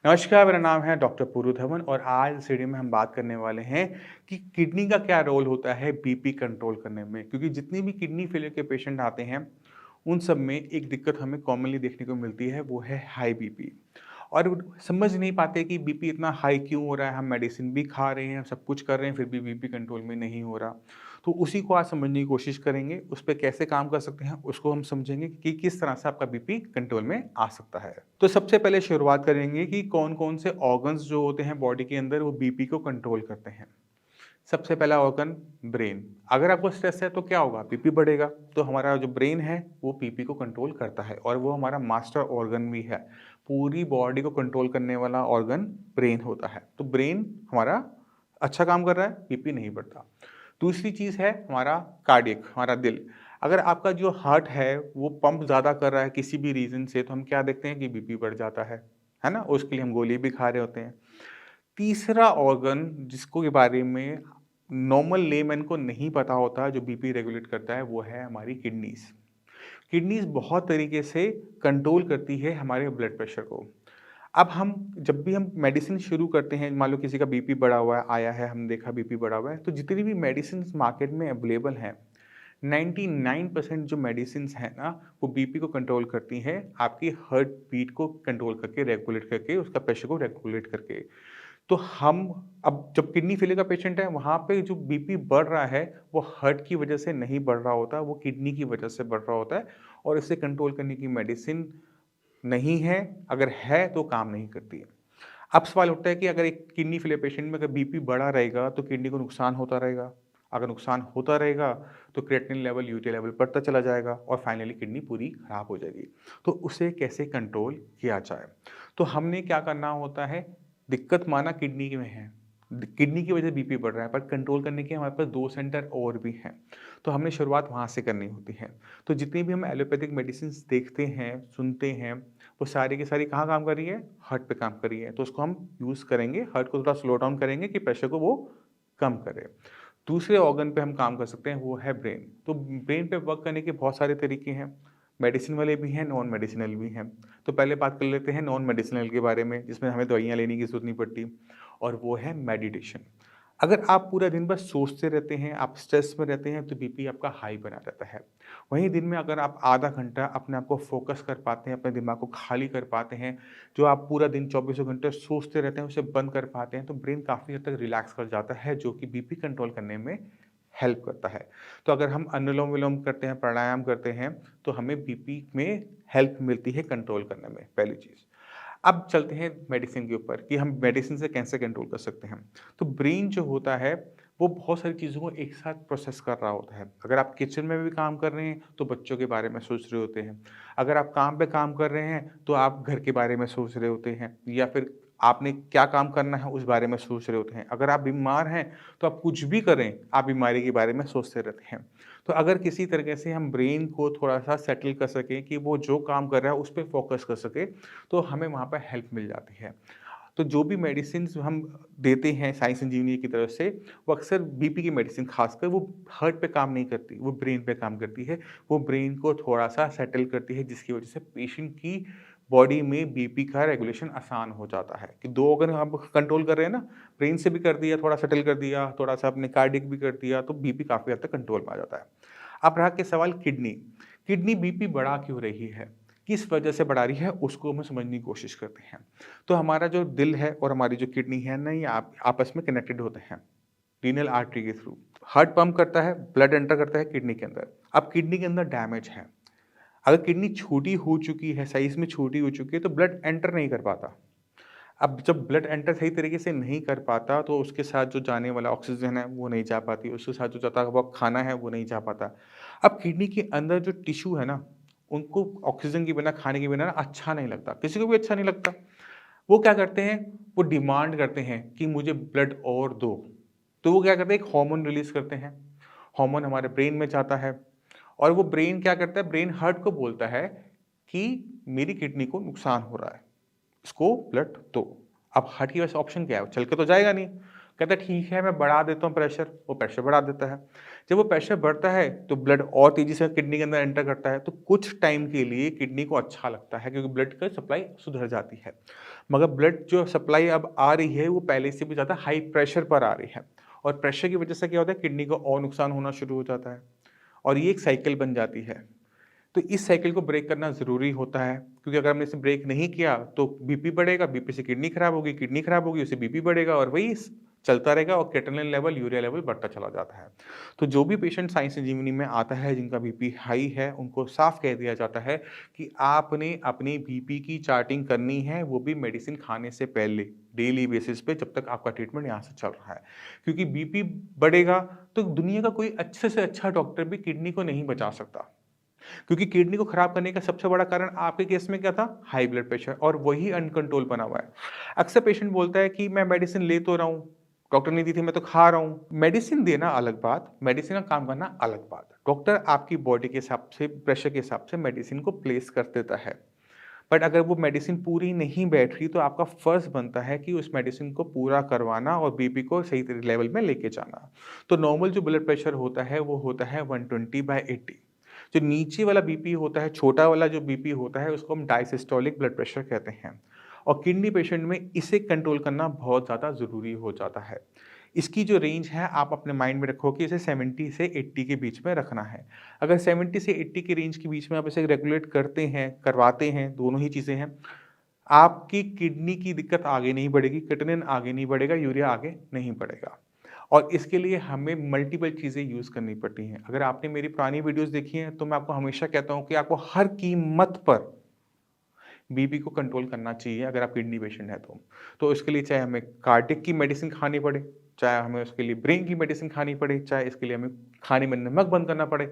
नमस्कार, मेरा नाम है डॉक्टर पूरू धवन और आज इस वीडियो में हम बात करने वाले हैं कि किडनी का क्या रोल होता है बीपी कंट्रोल करने में। क्योंकि जितनी भी किडनी फेलियर के पेशेंट आते हैं, उन सब में एक दिक्कत हमें कॉमनली देखने को मिलती है, वो है हाई बीपी। और वो समझ नहीं पाते कि बीपी इतना हाई क्यों हो रहा है, हम मेडिसिन भी खा रहे हैं, सब कुछ कर रहे हैं, फिर भी बीपी कंट्रोल में नहीं हो रहा। तो उसी को आज समझने की कोशिश करेंगे, उस पे कैसे काम कर सकते हैं, उसको हम समझेंगे कि किस तरह से आपका बीपी कंट्रोल में आ सकता है। तो सबसे पहले शुरुआत करेंगे कि कौन-कौन से ऑर्गन्स जो होते हैं बॉडी के अंदर वो बीपी को कंट्रोल करते हैं। सबसे पहला ऑर्गन ब्रेन। अगर आपको स्ट्रेस है तो क्या होगा? बीपी बढ़ेगा। तो हमारा जो ब्रेन है वो बीपी को कंट्रोल करता है और वो हमारा मास्टर ऑर्गन भी है। पूरी बॉडी को कंट्रोल करने वाला ऑर्गन ब्रेन होता है। तो ब्रेन हमारा अच्छा काम कर रहा है, बीपी नहीं बढ़ता। दूसरी चीज़ है हमारा कार्डियक, हमारा दिल। अगर आपका जो हार्ट है वो पंप ज़्यादा कर रहा है किसी भी रीज़न से, तो हम क्या देखते हैं कि बीपी बढ़ जाता है ना? उसके लिए हम गोली भी खा रहे होते हैं। तीसरा ऑर्गन जिसको के बारे में नॉर्मल लेमैन को नहीं पता होता, जो बीपी रेगुलेट करता है, वो है हमारी किडनीज़। किडनीज़ बहुत तरीके से कंट्रोल करती है हमारे ब्लड प्रेशर को। अब हम जब भी हम मेडिसिन शुरू करते हैं, मान लो किसी का बीपी बढ़ा हुआ है, आया है, हमने देखा बीपी बढ़ा हुआ है, तो जितनी भी मेडिसिन्स मार्केट में अवेलेबल हैं, 99% जो मेडिसिन्स हैं ना, वो बीपी को कंट्रोल करती हैं, आपकी हार्ट बीट को कंट्रोल करके, रेगुलेट करके, उसका प्रेशर को रेगुलेट करके। तो हम अब जब किडनी फेलियर का पेशेंट है, वहाँ पे जो बीपी बढ़ रहा है, वो हार्ट की वजह से नहीं बढ़ रहा होता, वो किडनी की वजह से बढ़ रहा होता है और इसे कंट्रोल करने की मेडिसिन नहीं है, अगर है तो काम नहीं करती है। अब सवाल उठता है कि अगर एक किडनी फेलियर पेशेंट में अगर बीपी बढ़ा रहेगा, तो किडनी को नुकसान होता रहेगा। अगर नुकसान होता रहेगा, तो क्रिएटिनिन लेवल, यूरिया लेवल बढ़ता चला जाएगा और फाइनली किडनी पूरी खराब हो जाएगी। तो उसे कैसे कंट्रोल किया जाए? तो हमने क्या करना होता है, दिक्कत माना किडनी में है, किडनी की वजह से बीपी बढ़ रहा है, पर कंट्रोल करने के हमारे पास 2 सेंटर और भी हैं। तो हमने शुरुआत वहाँ से करनी होती है। तो जितनी भी हम एलोपैथिक मेडिसिन्स देखते हैं, सुनते हैं, वो सारी की सारी कहाँ काम कर रही है? हार्ट पे काम कर रही है। तो उसको हम यूज़ करेंगे, हार्ट को थोड़ा स्लो डाउन करेंगे कि प्रेशर को वो कम करे। दूसरे ऑर्गन पे हम काम कर सकते हैं, वो है ब्रेन। तो ब्रेन पे वर्क करने के बहुत सारे तरीके हैं। मेडिसिन वाले भी हैं, नॉन मेडिसिनल भी हैं। तो पहले बात कर लेते हैं नॉन मेडिसिनल के बारे में, जिसमें हमें दवाइयाँ लेने की ज़रूरत नहीं पड़ती, और वो है मेडिटेशन। अगर आप पूरा दिन बस सोचते रहते हैं, आप स्ट्रेस में रहते हैं, तो बीपी आपका हाई बना रहता है। वहीं दिन में अगर आप आधा घंटा अपने आप को फ़ोकस कर पाते हैं, अपने दिमाग को खाली कर पाते हैं, जो आप पूरा दिन चौबीसों घंटे सोचते रहते हैं, उसे बंद कर पाते हैं, तो ब्रेन काफ़ी हद तक रिलैक्स कर जाता है, जो कि बीपी कंट्रोल करने में हेल्प करता है। तो अगर हम अनुलोम-विलोम करते हैं, प्राणायाम करते हैं, तो हमें बीपी में हेल्प मिलती है कंट्रोल करने में, पहली चीज़। अब चलते हैं मेडिसिन के ऊपर कि हम मेडिसिन से कैसे कंट्रोल कर सकते हैं। तो ब्रेन जो होता है, वो बहुत सारी चीज़ों को एक साथ प्रोसेस कर रहा होता है। अगर आप किचन में भी काम कर रहे हैं, तो बच्चों के बारे में सोच रहे होते हैं। अगर आप काम पे काम कर रहे हैं, तो आप घर के बारे में सोच रहे होते हैं या फिर आपने क्या काम करना है, उस बारे में सोच रहे होते हैं। अगर आप बीमार हैं, तो आप कुछ भी करें, आप बीमारी के बारे में सोचते रहते हैं। तो अगर किसी तरीके से हम ब्रेन को थोड़ा-सा सेटल कर सकें कि वो जो काम कर रहा है, उस पे फ़ोकस कर सके, तो हमें वहाँ पे हेल्प मिल जाती है। तो जो भी मेडिसिन्स हम देते हैं साइंस इंजीनियर की तरफ से, वो अक्सर बीपी की मेडिसिन खासकर वो हार्ट पे काम नहीं करती, वो ब्रेन पे काम करती है। वो ब्रेन को थोड़ा-सा सेटल करती है, जिसकी वजह से पेशेंट की बॉडी में बीपी का रेगुलेशन आसान हो जाता है कि 2 अगर हम कंट्रोल कर रहे हैं ना, ब्रेन से भी कर दिया, थोड़ा सेटल कर दिया, थोड़ा-सा अपने कार्डियक भी कर दिया, तो बीपी काफ़ी हद तक कंट्रोल में आ जाता है। अब रहा के सवाल किडनी, किडनी बीपी बढ़ा क्यों रही है? किस वजह से बढ़ा रही है, उसको हम समझने की कोशिश करते हैं। तो हमारा जो दिल है और हमारी जो किडनी है ना, ये आपस में कनेक्टेड होते हैं, रीनल आर्टरी के थ्रू। हार्ट पंप करता है, ब्लड एंटर करता है किडनी के अंदर। अब किडनी के अंदर डैमेज है, अगर किडनी छोटी हो चुकी है, साइज़ में छोटी हो चुकी है, तो ब्लड एंटर नहीं कर पाता। अब जब ब्लड एंटर सही तरीके से नहीं कर पाता, तो उसके साथ जो जाने वाला ऑक्सीजन है, वो नहीं जा पाती, उसके साथ जो जाता हुआ खाना है, वो नहीं जा पाता। अब किडनी के अंदर जो टिश्यू है ना, उनको ऑक्सीजन के बिना, खाने के बिना ना अच्छा नहीं लगता, किसी को भी अच्छा नहीं लगता। वो क्या करते हैं, वो डिमांड करते हैं कि मुझे ब्लड और दो। तो वो क्या करते हैं, एक हार्मोन रिलीज़ करते हैं। हार्मोन हमारे ब्रेन में जाता है और वो ब्रेन क्या करता है, ब्रेन हार्ट को बोलता है कि मेरी किडनी को नुकसान हो रहा है, इसको ब्लड दो। अब हार्ट के पास ऑप्शन क्या है? चल के तो जाएगा नहीं, कहता है ठीक है मैं बढ़ा देता हूँ प्रेशर, वो प्रेशर बढ़ा देता है। जब वो प्रेशर बढ़ता है तो ब्लड और तेज़ी से किडनी के अंदर एंटर करता है, तो कुछ टाइम के लिए किडनी को अच्छा लगता है क्योंकि ब्लड की सप्लाई सुधर जाती है। मगर ब्लड जो सप्लाई अब आ रही है वो पहले से भी ज़्यादा हाई प्रेशर पर आ रही है और प्रेशर की वजह से क्या होता है, किडनी को और नुकसान होना शुरू हो जाता है और ये एक साइकिल बन जाती है। तो इस साइकिल को ब्रेक करना ज़रूरी होता है क्योंकि अगर हमने इसे ब्रेक नहीं किया तो बीपी बढ़ेगा, बीपी से किडनी खराब होगी, उससे बीपी बढ़ेगा और वही चलता रहेगा और क्रेटिनिन लेवल, यूरिया लेवल बढ़ता चला जाता है। तो जो भी पेशेंट साई संजीवनी में आता है जिनका बीपी हाई है, उनको साफ कह दिया जाता है कि आपने अपनी बीपी की चार्टिंग करनी है, वो भी मेडिसिन खाने से पहले, डेली बेसिस पे जब तक आपका ट्रीटमेंट यहाँ से चल रहा है। क्योंकि बीपी बढ़ेगा तो दुनिया का कोई अच्छे से अच्छा डॉक्टर भी किडनी को नहीं बचा सकता। क्योंकि किडनी को खराब करने का सबसे बड़ा कारण आपके केस में क्या था? हाई ब्लड प्रेशर और वही अनकंट्रोल बना हुआ है। अक्सर पेशेंट बोलता है कि मैं मेडिसिन ले तो रहा हूँ, डॉक्टर ने दी थी मैं तो खा रहा हूँ। मेडिसिन देना अलग बात, मेडिसिन का काम करना अलग बात। डॉक्टर आपकी बॉडी के हिसाब से, प्रेशर के हिसाब से मेडिसिन को प्लेस कर देता है। बट अगर वो मेडिसिन पूरी नहीं बैठ रही तो आपका फर्ज बनता है कि उस मेडिसिन को पूरा करवाना और बीपी को सही लेवल में लेके जाना। तो नॉर्मल जो ब्लड प्रेशर होता है वो होता है 120/80। जो नीचे वाला बीपी होता है, छोटा वाला जो बीपी होता है उसको हम डायसिस्टोलिक ब्लड प्रेशर कहते हैं और किडनी पेशेंट में इसे कंट्रोल करना बहुत ज़्यादा ज़रूरी हो जाता है। इसकी जो रेंज है आप अपने माइंड में रखो कि इसे 70 से 80 के बीच में रखना है। अगर 70 से 80 की रेंज के बीच में आप इसे रेगुलेट करते हैं, करवाते हैं, दोनों ही चीज़ें हैं, आपकी किडनी की दिक्कत आगे नहीं बढ़ेगी, क्रिएटिनिन आगे नहीं बढ़ेगा, यूरिया आगे नहीं बढ़ेगा। और इसके लिए हमें मल्टीपल चीज़ें यूज़ करनी पड़ती हैं। अगर आपने मेरी पुरानी वीडियोज़ देखी हैं, तो मैं आपको हमेशा कहता हूँ कि आपको हर कीमत पर बीपी को कंट्रोल करना चाहिए अगर आप किडनी पेशेंट हैं तो। तो इसके लिए चाहे हमें कार्डियक की मेडिसिन खानी पड़े, चाहे हमें उसके लिए ब्रेन की मेडिसिन खानी पड़े, चाहे इसके लिए हमें खाने में नमक बंद करना पड़े,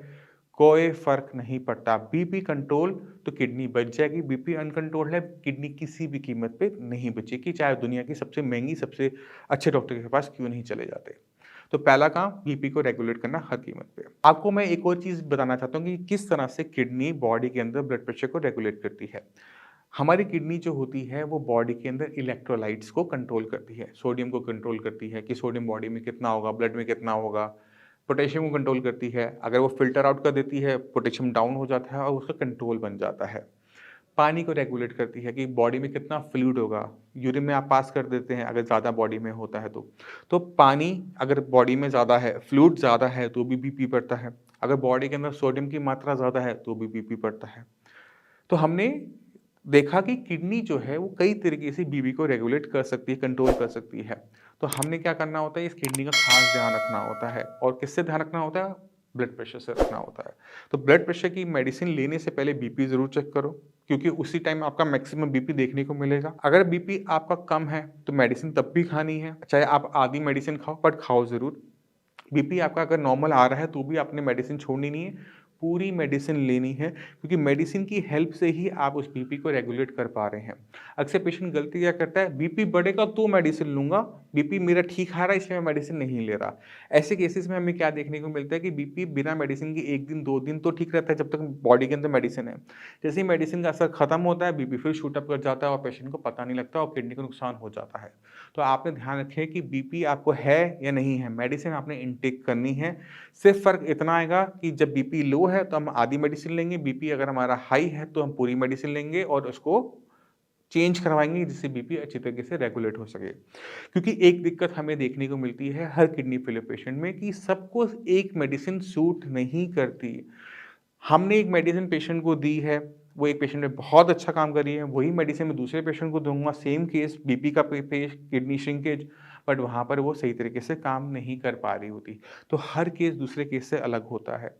कोई फ़र्क नहीं पड़ता। बीपी कंट्रोल तो किडनी बच जाएगी, बीपी अनकंट्रोल्ड है, किडनी किसी भी कीमत पे नहीं बचेगी, चाहे दुनिया की सबसे महँगी, सबसे अच्छे डॉक्टर के पास क्यों नहीं चले जाते। तो पहला काम बीपी को रेगुलेट करना हर कीमत पे। आपको मैं एक और चीज़ बताना चाहता हूँ कि किस तरह से किडनी बॉडी के अंदर ब्लड प्रेशर को रेगुलेट करती है। हमारी किडनी जो होती है वो बॉडी के अंदर इलेक्ट्रोलाइट्स को कंट्रोल करती है, सोडियम को कंट्रोल करती है कि सोडियम बॉडी में कितना होगा, ब्लड में कितना होगा, पोटेशियम को कंट्रोल करती है। अगर वो फ़िल्टर आउट कर देती है, पोटेशियम डाउन हो जाता है और उसका कंट्रोल बन जाता है। पानी को रेगुलेट करती है कि बॉडी में कितना फ्लूइड होगा, यूरिन में आप पास कर देते हैं अगर ज़्यादा बॉडी में होता है तो। तो पानी अगर बॉडी में ज़्यादा है, फ्लूइड ज़्यादा है तो भी बीपी बढ़ता है। अगर बॉडी के अंदर सोडियम की मात्रा ज़्यादा है तो भी बीपी बढ़ता है। तो हमने देखा कि किडनी जो है वो कई तरीके से बीपी को रेगुलेट कर सकती है, कंट्रोल कर सकती है। तो हमने क्या करना होता है, इस किडनी का खास ध्यान रखना होता है और किससे ध्यान रखना होता है? ब्लड प्रेशर से रखना होता है। तो ब्लड प्रेशर की मेडिसिन लेने से पहले बीपी ज़रूर चेक करो क्योंकि उसी टाइम आपका मैक्सिमम बीपी देखने को मिलेगा। अगर बीपी आपका कम है तो मेडिसिन तब भी खानी है, चाहे आप आधी मेडिसिन खाओ बट खाओ ज़रूर। बीपी आपका अगर नॉर्मल आ रहा है तो भी आपने मेडिसिन छोड़नी नहीं है, पूरी मेडिसिन लेनी है क्योंकि मेडिसिन की हेल्प से ही आप उस बीपी को रेगुलेट कर पा रहे हैं। अक्सर पेशेंट गलती क्या करता है, बीपी बढ़ेगा तो मेडिसिन लूँगा, बीपी मेरा ठीक आ रहा है इसलिए मैं मेडिसिन नहीं ले रहा। ऐसे केसेस में हमें क्या देखने को मिलता है कि बीपी बिना मेडिसिन के 1 दिन 2 दिन तो ठीक रहता है जब तक बॉडी के अंदर मेडिसिन है। जैसे ही मेडिसिन का असर खत्म होता है, बीपी फिर शूट अप कर जाता है और पेशेंट को पता नहीं लगता और किडनी को नुकसान हो जाता है। तो आपने ध्यान रखें कि बीपी आपको है या नहीं है, मेडिसिन आपने इनटेक करनी है। सिर्फ फ़र्क इतना आएगा कि जब बीपी लो है तो हम आधी मेडिसिन लेंगे, बीपी अगर हमारा हाई है तो हम पूरी मेडिसिन लेंगे और उसको चेंज करवाएँगे जिससे बीपी अच्छी तरीके से रेगुलेट हो सके। क्योंकि एक दिक्कत हमें देखने को मिलती है हर किडनी फेलियर पेशेंट में कि सबको एक मेडिसिन सूट नहीं करती। हमने एक मेडिसिन पेशेंट को दी है, वो एक पेशेंट में बहुत अच्छा काम कर रही है, वही मेडिसिन मैं दूसरे पेशेंट को दूँगा, सेम केस बीपी का किडनी श्रिंकेज, बट वहाँ पर वो सही तरीके से काम नहीं कर पा रही होती। तो हर केस दूसरे केस से अलग होता है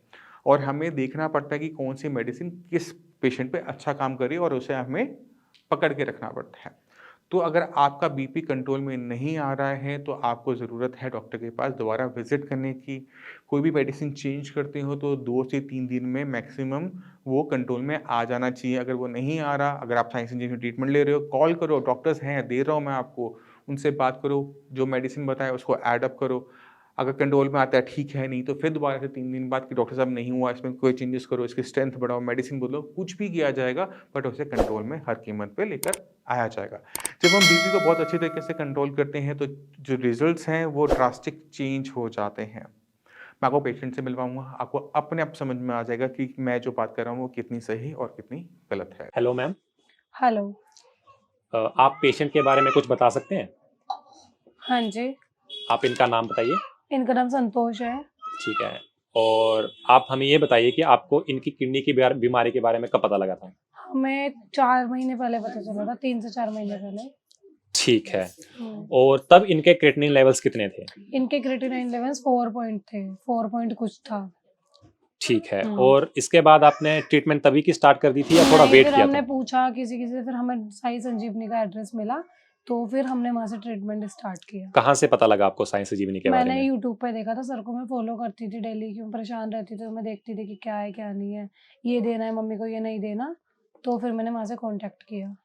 और हमें देखना पड़ता है कि कौन-सी मेडिसिन किस पेशेंट पे अच्छा काम कर रही है और उसे हमें पकड़ के रखना पड़ता है। तो अगर आपका बीपी कंट्रोल में नहीं आ रहा है, तो आपको ज़रूरत है डॉक्टर के पास दोबारा विज़िट करने की। कोई भी मेडिसिन चेंज करते हो तो 2 से 3 दिन में मैक्सिमम वो कंट्रोल में आ जाना चाहिए। अगर वो नहीं आ रहा, अगर आप साइंस इंजीनियरिंग ट्रीटमेंट ले रहे हो, कॉल करो, डॉक्टर्स हैं, दे रहा हूँ मैं आपको, उनसे बात करो, जो मेडिसिन बताएँ उसको ऐड अप करो। अगर कंट्रोल में आता है ठीक है, नहीं तो फिर दोबारा से 3 दिन बाद कि डॉक्टर साहब नहीं हुआ, इसमें कोई चेंजेस करो, इसकी स्ट्रेंथ बढ़ाओ, मेडिसिन बदलो, कुछ भी किया जाएगा बट उसे कंट्रोल में हर कीमत पे लेकर आया जाएगा। जब हम बीपी को बहुत अच्छी तरीके से कंट्रोल करते हैं तो जो रिजल्ट्स हैं वो ड्रास्टिक चेंज हो जाते हैं। मैं आपको पेशेंट से मिलवाऊँगा, आपको अपने आप समझ में आ जाएगा कि मैं जो बात कर रहा हूँ वो कितनी सही और कितनी गलत है। Hello ma'am. हेलो। आप पेशेंट के बारे में कुछ बता सकते हैं? हाँ जी। आप इनका नाम बताइए। इनका नाम संतोष है। ठीक है। और आप हमें ये बताइए कि आपको इनकी किडनी की बीमारी के बारे में कब पता लगा था? हमें 4 महीने पहले पता चला था, 3 से 4 महीने पहले। ठीक है। और तब इनके क्रिएटिनिन लेवल्स कितने थे? इनके क्रिएटिनिन लेवल्स 4 पॉइंट थे, 4 पॉइंट कुछ था। ठीक है। और इसके बाद आपने ट्रीटमेंट तभी की स्टार्ट कर दी थी या थोड़ा नहीं, वेट फिर किया हमने था? पूछा किसी से, फिर हमें साई संजीवनी का एड्रेस मिला, तो फिर हमने वहाँ से ट्रीटमेंट स्टार्ट किया। कहाँ से पता लगा आपको साई संजीवनी के बारे मैंने में? यूट्यूब पे देखा था, सर को मैं फॉलो करती थी डेली, क्यों परेशान रहती थी तो मैं देखती थी कि क्या है क्या नहीं है, ये देना है मम्मी को, ये नहीं देना, तो फिर मैंने वहाँ से कॉन्टेक्ट किया।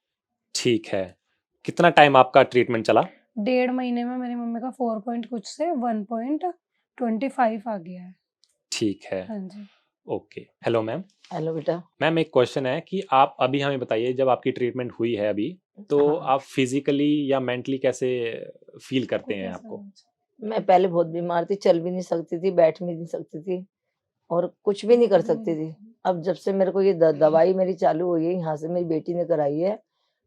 ठीक है। कितना टाइम आपका ट्रीटमेंट चला? 1.5 महीने में मेरी मम्मी का 4 पॉइंट कुछ से 1.25 आ गया है। ठीक है। हाँ जी। ओके। Hello ma'am. हेलो बेटा। मैम एक क्वेश्चन है कि आप अभी हमें बताइए, जब आपकी ट्रीटमेंट हुई है अभी, तो हाँ। आप फिजिकली या मेंटली कैसे फील करते हैं आपको? मैं पहले बहुत बीमार थी, चल भी नहीं सकती थी, बैठ भी नहीं सकती थी और कुछ भी नहीं कर सकती थी। अब जब से मेरे को ये दवाई मेरी चालू हुई है, यहाँ से मेरी बेटी ने कराई है,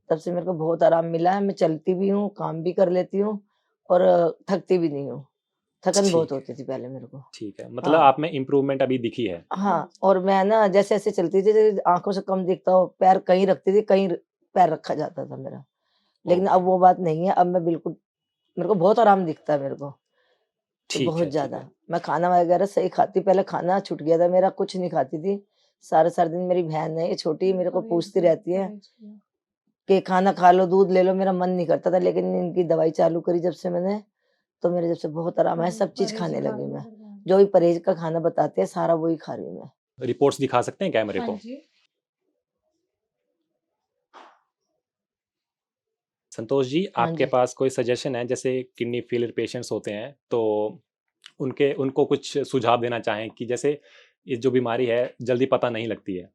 तब से मेरे को बहुत आराम मिला है। मैं चलती भी हूँ, काम भी कर लेती हूँ और थकती भी नहीं हूँ। थकन बहुत होती थी पहले मेरे को। ठीक है। मतलब हाँ। आप में इम्प्रूवमेंट अभी दिखी है? हाँ, और मैं ना जैसे ऐसे चलती थी, जैसे आंखों से कम दिखता हो, पैर कहीं रखती थी, कहीं पैर रखा जाता था मेरा। लेकिन अब वो बात नहीं है, अब मैं बिल्कुल, मेरे को बहुत आराम दिखता है मेरे को, तो ठीक बहुत है। ज़्यादा। मैं खाना वगैरह सही खाती, पहले खाना छूट गया था मेरा, कुछ नहीं खाती थी। सारे-सारे दिन मेरी बहन है, ये छोटी, मेरे को पूछती रहती है कि खाना खा लो, दूध ले लो, मेरा मन नहीं करता था। लेकिन इनकी दवाई चालू करी जब से मैंने, तो मेरे जब से बहुत आराम है, सब चीज़ खाने लगी मैं। जो भी परहेज का खाना बताते हैं, सारा वही खा रही हूँ मैं। रिपोर्ट्स दिखा सकते हैं क्या मेरे को? संतोष जी, हाँ आपके जी। पास कोई सजेशन है? जैसे किडनी फेलियर पेशेंट्स होते हैं, तो उनको कुछ सुझाव देना चाहें कि जैसे ये जो बीमारी है जल्दी पता नहीं लगती है,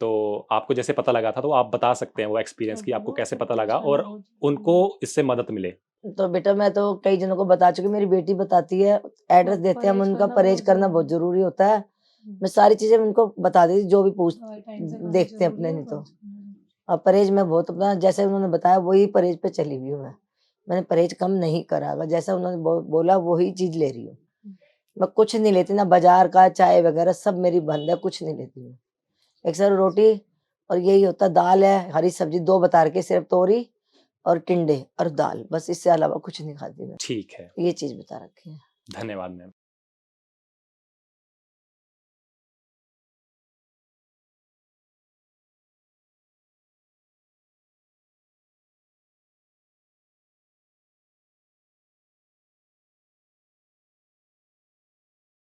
तो आपको जैसे पता लगा था, तो आप बता सकते हैं वो एक्सपीरियंस कि आपको कैसे पता लगा और उनको इससे मदद मिले। तो बेटा मैं तो कई जनों को बता चुकी, मेरी बेटी बताती है, एड्रेस देते हैं हम, उनका परहेज करना बहुत जरूरी होता है। मैं सारी चीजें उनको बता देती, जो भी पूछ देखते हैं अपने, नहीं तो अब परहेज मैं बहुत अपना, जैसे उन्होंने बताया वही परहेज पे चली हुई हूँ मैं। मैंने परहेज कम नहीं करा, अगर जैसा उन्होंने बोला वही चीज ले रही हूँ मैं। कुछ नहीं लेती, ना बाजार का चाय वगैरह सब मेरी बंद है, कुछ नहीं लेती हूँ। एक सर रोटी और यही होता, दाल है, हरी सब्जी 2 बता के, सिर्फ तोरी और टिंडे और दाल, बस इससे अलावा कुछ नहीं खाती मैं। ठीक है। ये चीज बता रखी है। धन्यवाद मैम।